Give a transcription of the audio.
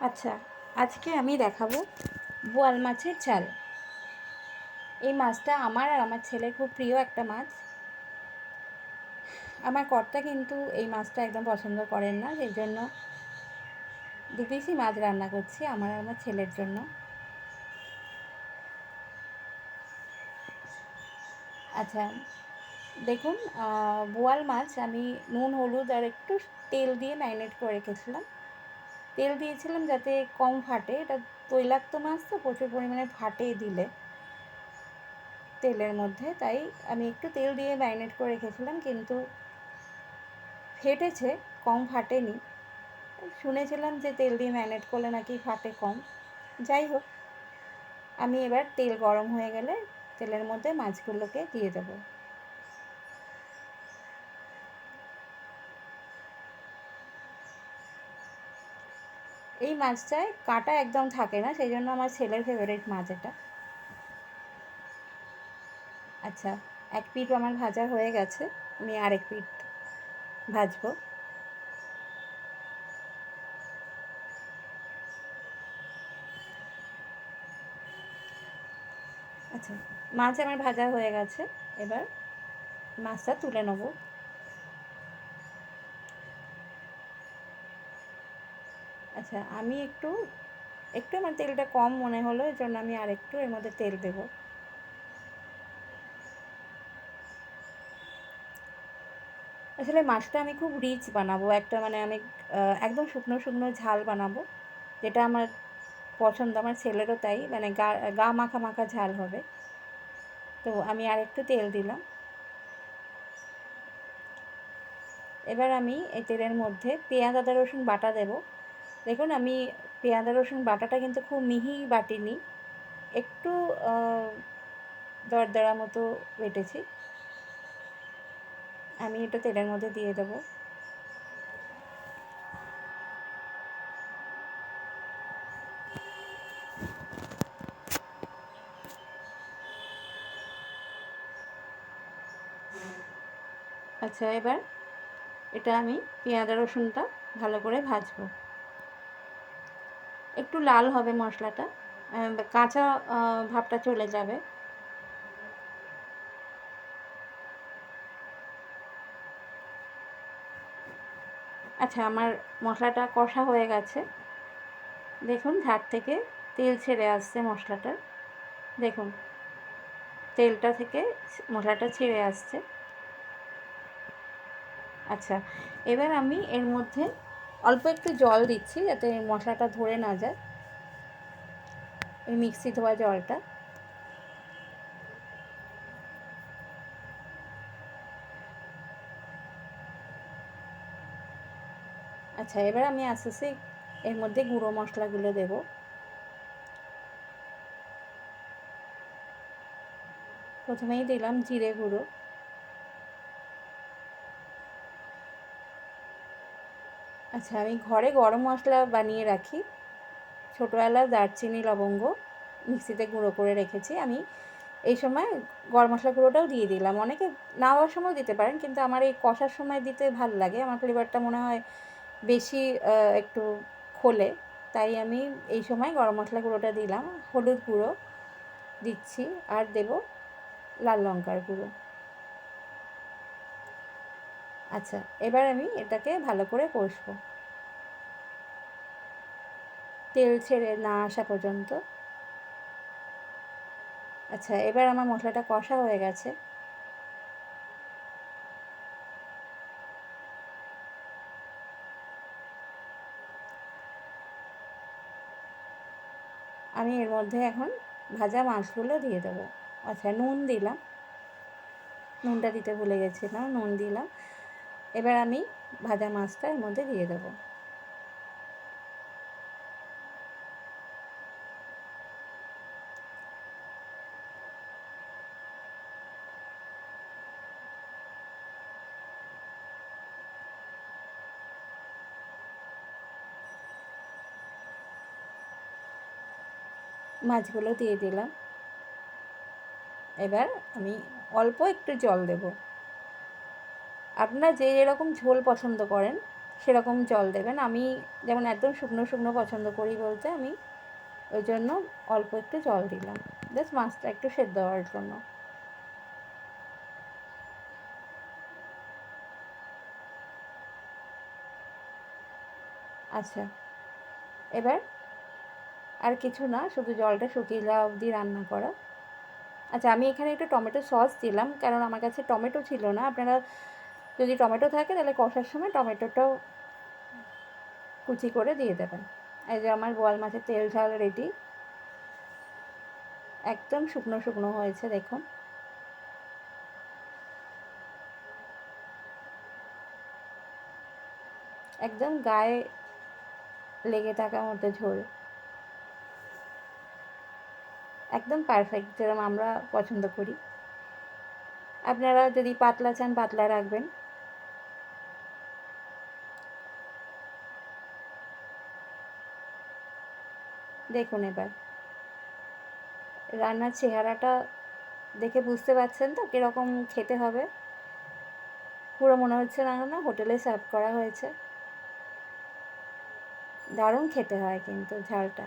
আচ্ছা, আজকে আমি দেখাবো বোয়াল মাছের ঝাল। এই মাছটা আমার আর আমার ছেলের খুব প্রিয় একটা মাছ। আমার কর্তা কিন্তু এই মাছটা একদম পছন্দ করেন না, সেই জন্য দু পিসই মাছ রান্না করছি আমার আর আমার ছেলের জন্য। আচ্ছা, দেখুন, বোয়াল মাছ আমি নুন, হলুদ আর একটু তেল দিয়ে ম্যারিনেট করে রেখেছিলাম। তেল দিয়েছিলাম যাতে কম ফাটে, এটা তৈলাক্ত মাছ তো প্রচুর পরিমাণে ফাটে দিলে তেলের মধ্যে, তাই আমি একটু তেল দিয়ে ম্যারিনেট করে রেখেছিলাম, কিন্তু ফেটেছে, কম ফাটেনি। শুনেছিলাম যে তেল দিয়ে ম্যারিনেট করলে নাকি ফাটে কম। যাই হোক, আমি এবার তেল গরম হয়ে গেলে তেলের মধ্যে মাছগুলোকে দিয়ে দেবো। এই মাছটায় কাঁটা একদম থাকে না, সেই জন্য আমার ছেলের ফেভারিট মাছ এটা। আচ্ছা, এক পিঠ আমার ভাজা হয়ে গেছে, আমি আরেক পিঠ ভাজবো। আচ্ছা, মাছ আমার ভাজা হয়ে গেছে, এবার মাছটা তুলে নেবো। আচ্ছা, আমি একটু একটু আমার তেলটা কম মনে হলো, এর জন্য আমি আরেকটু এর মধ্যে তেল দেবো। আসলে মাছটা আমি খুব রিচ বানাবো, একটা মানে আমি একদম শুকনো শুকনো ঝাল বানাবো, যেটা আমার পছন্দ, আমার ছেলেরও তাই, মানে গা গা মাখা মাখা ঝাল হবে। তো আমি আর একটু তেল দিলাম। এবার আমি এই তেলের মধ্যে পেঁয়াজ আদা রসুন বাটা দেব। দেখুন, আমি পেঁয়াজ আদা রসুন বাটাটা কিন্তু খুব মিহি বাটিনি, একটু দরদরা মতো বেটেছি। আমি এটা তেলের মধ্যে দিয়ে দেবো। আচ্ছা, এবার এটা আমি পেঁয়াজ আর রসুনটা ভালো করে ভাজবো। একটু লাল হবে মশলাটা, কাঁচা ভাবটা চলে যাবে। আচ্ছা, আমার মশলাটা কষা হয়ে গেছে। দেখুন, ঝাড় থেকে তেল ছেড়ে আসছে মশলাটার। দেখুন, তেলটা থেকে মশলাটা ছেড়ে আসছে। আচ্ছা, এবার আমি এর মধ্যে অল্প একটু জল দিচ্ছি যাতে মশলাটা ধরে না যায়, এই মিক্সি ধোয়া জলটা। আচ্ছা, এবার আমি আস্তে আস্তে এর মধ্যে গুঁড়ো মশলাগুলো দেব। প্রথমেই দিলাম জিরে গুঁড়ো। আচ্ছা, আমি ঘরে গরম মশলা বানিয়ে রাখি, ছোটো এলাচ, দারচিনি, লবঙ্গ মিক্সিতে গুঁড়ো করে রেখেছি। আমি এই সময় গরম মশলা গুঁড়োটাও দিয়ে দিলাম। অনেকে না হওয়ার সময় দিতে পারেন, কিন্তু আমার এই কষার সময় দিতে ভাল লাগে, আমার ফ্লেভারটা মনে হয় বেশি একটু খোলে, তাই আমি এই সময় গরম মশলা গুঁড়োটা দিলাম। হলুদ গুঁড়ো দিচ্ছি, আর দেব লাল লঙ্কার গুঁড়ো। আচ্ছা, এবার আমি এটাকে ভালো করে কষবো, তেল ছেড়ে না আসা পর্যন্ত। আচ্ছা, এবার আমার মশলাটা কষা হয়ে গেছে। আমি এর মধ্যে এখন ভাজা মাছগুলো দিয়ে দেবো। আচ্ছা, নুন দিলাম, নুনটা দিতে ভুলে গেছিলাম, নুন দিলাম। এবার আমি ভাজা মাছটা এর মধ্যে দিয়ে দেবো। মাছগুলো দিয়ে দিলাম। এবার আমি অল্প একটু জল দেব। আপনারা যে যেরকম ঝোল পছন্দ করেন সেরকম জল দেবেন। আমি যেমন একদম শুকনো শুকনো পছন্দ করি বলতে আমি ওই জন্য অল্প একটু জল দিলাম, জাস্ট মাছটা একটু সেদ্ধ হওয়ার জন্য। আচ্ছা, এবার আর কিছু না, শুধু জলটা শুকিয়ে যাওয়া অবধি রান্না করা। আচ্ছা, আমি এখানে একটু টমেটো সস দিলাম, কারণ আমার কাছে টমেটো ছিল না। আপনারা যদি টমেটো থাকে তাহলে কষার সময় টমেটোটাও কুচি করে দিয়ে দেবেন। এই যে আমার বোয়াল মাছের তেল ঝাল রেডি, একদম শুকনো শুকনো হয়েছে দেখুন। একদম গায়ে লেগে থাকার মতো ঝোল, একদম পারফেক্ট যেরকম আমরা পছন্দ করি। আপনারা যদি পাতলা চান পাতলা রাখবেন। দেখুন এবার রান্নার চেহারাটা দেখে বুঝতে পারছেন তো কীরকম খেতে হবে। পুরো মনে হচ্ছে না না হোটেলে সার্ভ করা হয়েছে। দারুণ খেতে হয় কিন্তু ঝালটা।